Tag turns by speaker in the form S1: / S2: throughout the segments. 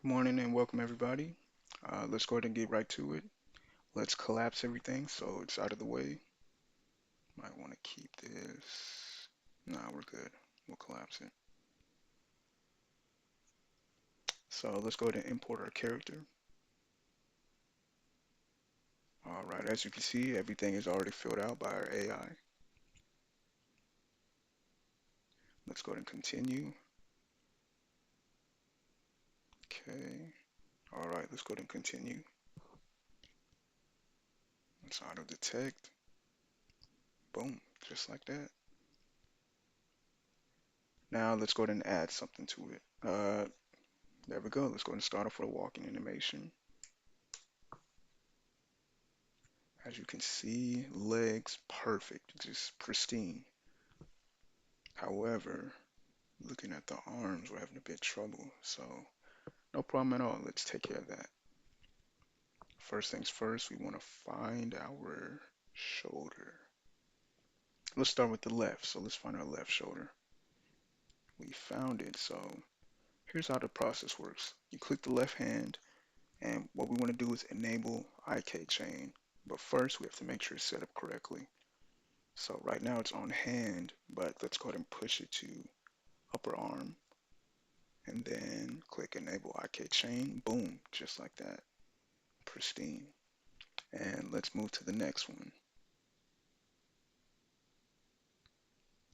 S1: Good morning and welcome everybody. Let's go ahead and get right to it. Let's collapse everything so it's out of the way. Might want to keep this. Nah, we're good. We'll collapse it. So let's go ahead and import our character. All right, as you can see, everything is already filled out by our AI. Let's go ahead and continue. Okay. All right, let's go ahead and continue. Let's auto detect. Boom, just like that. Now let's go ahead and add something to it. There we go. Let's go ahead and start off with a walking animation. As you can see, legs perfect, just pristine. However, looking at the arms, we're having a bit of trouble. So no problem at all. Let's take care of that. First things first, we want to find our shoulder. Let's start with the left. So let's find our left shoulder. We found it. So here's how the process works. You click the left hand, and what we want to do is enable IK chain. But first, we have to make sure it's set up correctly. So right now it's on hand, but let's go ahead and push it to upper arm, and then click enable IK chain. Boom, just like that, pristine. And let's move to the next one.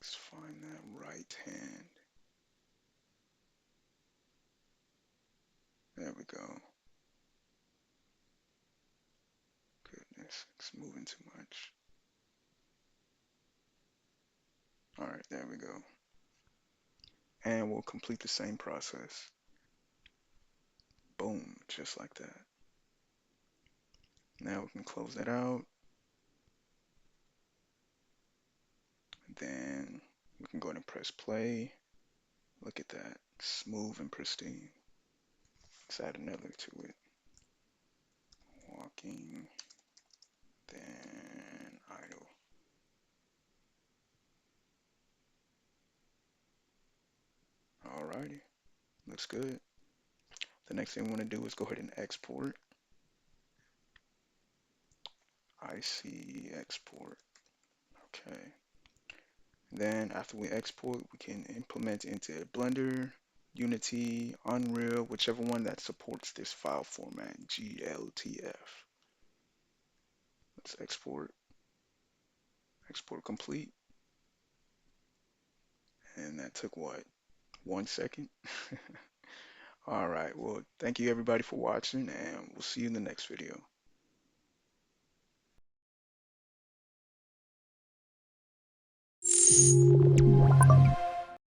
S1: Let's find that right hand. There we go. Goodness, it's moving too much. All right, there we go. And we'll complete the same process. Boom, just like that. Now we can close that out. Then we can go ahead and press play. Look at that, smooth and pristine. Let's add another to it. Walking, then idle. Alrighty, looks good. The next thing we want to do is go ahead and export. IC export. Okay. Then after we export, we can implement into Blender, Unity, Unreal, whichever one that supports this file format, GLTF. Let's export. Export complete. And that took what? 1 second? All right. Well, thank you everybody for watching, and we'll see you in the next video.